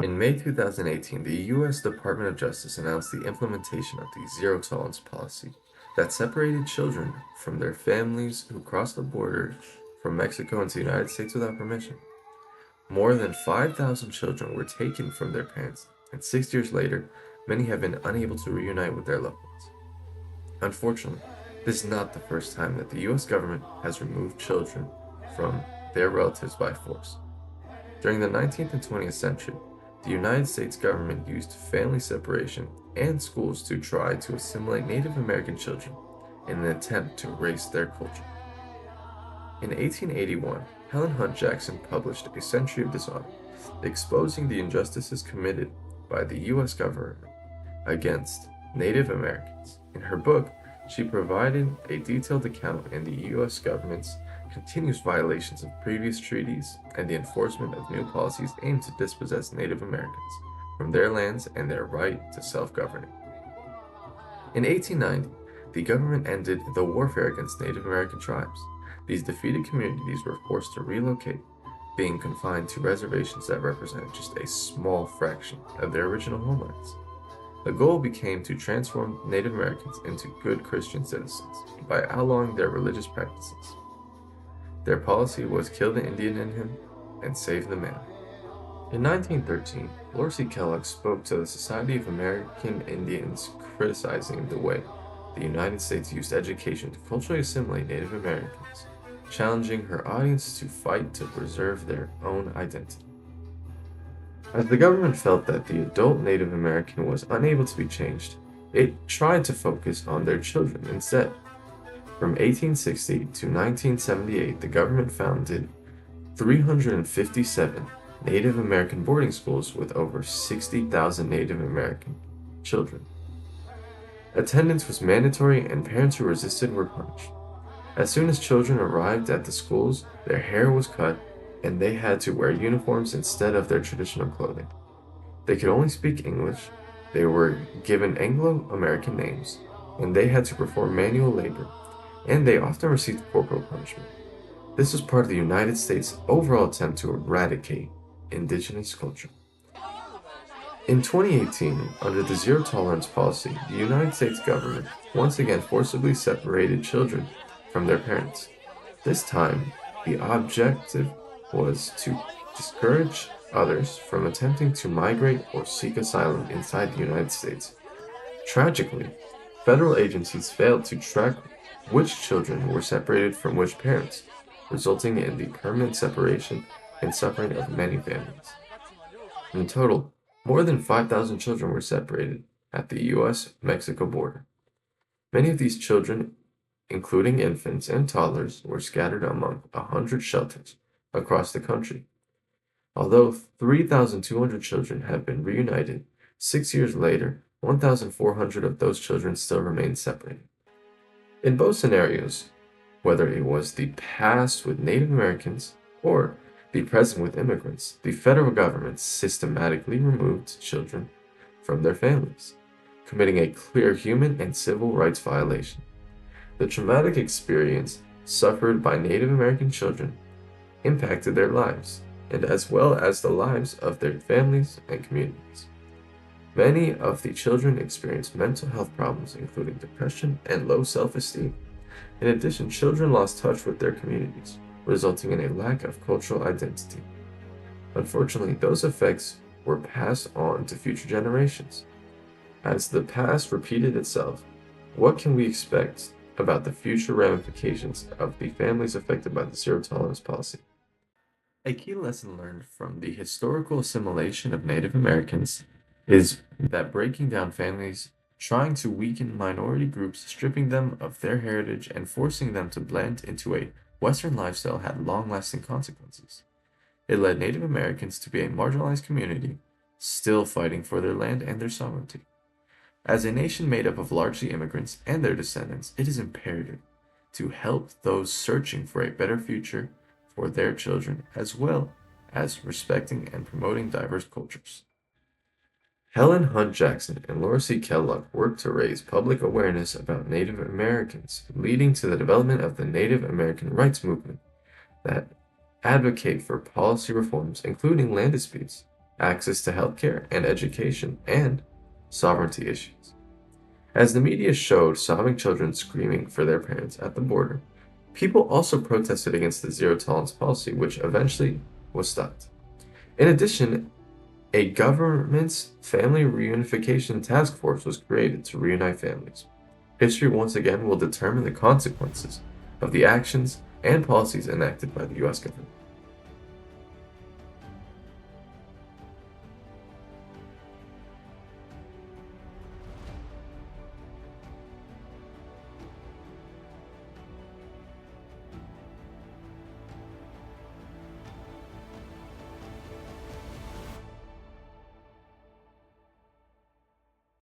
In May 2018, the U.S. Department of Justice announced the implementation of the zero tolerance policy that separated children from their families who crossed the border from Mexico into the United States without permission. More than 5,000 children were taken from their parents, and 6 years later, many have been unable to reunite with their loved ones. Unfortunately, this is not the first time that the U.S. government has removed children from their relatives by force. During the 19th and 20th century, the United States government used family separation and schools to try to assimilate Native American children in an attempt to erase their culture. In 1881, Helen Hunt Jackson published A Century of Dishonor, exposing the injustices committed by the U.S. government against Native Americans. In her book, she provided a detailed account in the U.S. government's continuous violations of previous treaties and the enforcement of new policies aimed to dispossess Native Americans from their lands and their right to self-governing. In 1890, the government ended the warfare against Native American tribes. These defeated communities were forced to relocate, being confined to reservations that represented just a small fraction of their original homelands. The goal became to transform Native Americans into good Christian citizens by outlawing their religious practices. Their policy was kill the Indian in him and save the man. In 1913, Lord C. Kellogg spoke to the Society of American Indians criticizing the way the United States used education to culturally assimilate Native Americans, challenging her audience to fight to preserve their own identity. As the government felt that the adult Native American was unable to be changed, it tried to focus on their children instead. From 1860 to 1978, the government founded 357 Native American boarding schools with over 60,000 Native American children. Attendance was mandatory and parents who resisted were punished. As soon as children arrived at the schools, their hair was cut and they had to wear uniforms instead of their traditional clothing. They could only speak English, they were given Anglo-American names, and they had to perform manual labor, and they often received corporal punishment. This was part of the United States' overall attempt to eradicate indigenous culture. In 2018, under the zero tolerance policy, the United States government once again forcibly separated children from their parents. This time, the objective was to discourage others from attempting to migrate or seek asylum inside the United States. Tragically, federal agencies failed to track which children were separated from which parents, resulting in the permanent separation and suffering of many families. In total, more than 5,000 children were separated at the U.S.-Mexico border. Many of these children, including infants and toddlers, were scattered among 100 shelters across the country. Although 3,200 children have been reunited, 6 years later, 1,400 of those children still remain separated. In both scenarios, whether it was the past with Native Americans or the present with immigrants, the federal government systematically removed children from their families, committing a clear human and civil rights violation. The traumatic experience suffered by Native American children impacted their lives, and as well as the lives of their families and communities. Many of the children experienced mental health problems, including depression and low self-esteem. In addition, children lost touch with their communities, resulting in a lack of cultural identity. Unfortunately, those effects were passed on to future generations. As the past repeated itself, what can we expect about the future ramifications of the families affected by the zero tolerance policy? A key lesson learned from the historical assimilation of Native Americans is that breaking down families, trying to weaken minority groups, stripping them of their heritage, and forcing them to blend into a Western lifestyle had long-lasting consequences. It led Native Americans to be a marginalized community, still fighting for their land and their sovereignty. As a nation made up of largely immigrants and their descendants, it is imperative to help those searching for a better future for their children, as well as respecting and promoting diverse cultures. Helen Hunt Jackson and Laura C. Kellogg worked to raise public awareness about Native Americans, leading to the development of the Native American rights movement that advocate for policy reforms, including land disputes, access to healthcare and education, and sovereignty issues. As the media showed sobbing children screaming for their parents at the border, people also protested against the zero tolerance policy, which eventually was stopped. In addition, a government's family reunification task force was created to reunite families. History once again will determine the consequences of the actions and policies enacted by the US government.